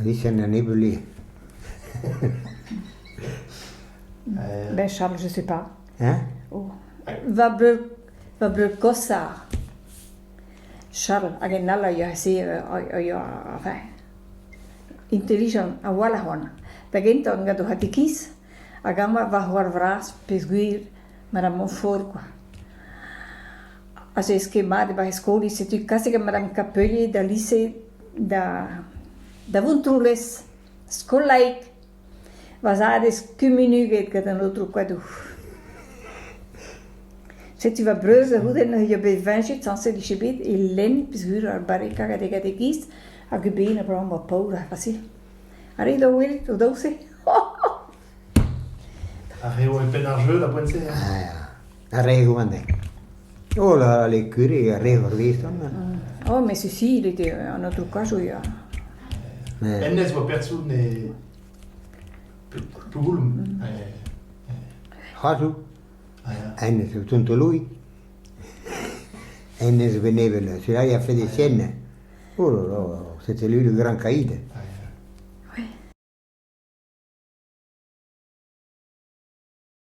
Oui, c'est un éboulis. Ben Charles, je sais pas. Hein? Oh. Va bleu kossar. Charles, hag nalla jag ser enfin intelligent a wala hon. Da gent on ga do hatikis. Agama va hor vras pesguir madame Montfort quoi. Als esquemade ba escola, se tu quase que madame Capelli da lycée da Vuntrules Skolaik was a eskumunuget que dan outro Coadou. Se tu vas breuze hoe dan je bij 20 sans se dichibit et len pesguir ar barrica ga de gis a gebena broma poura assim. Ari do wil to doce. Arreo e penarjeux, la pointe. Ah, ja. Arrego mandé. Oh, le curé, arrego visto. Oh, mais ceci, il était en autre cas, je Ennes va perso ne pugulum. Coadou. Ennes, tutto lui. Ennes veneva, celui-là il a fait des siennes. Oh là là, c'était lui le grand caïd.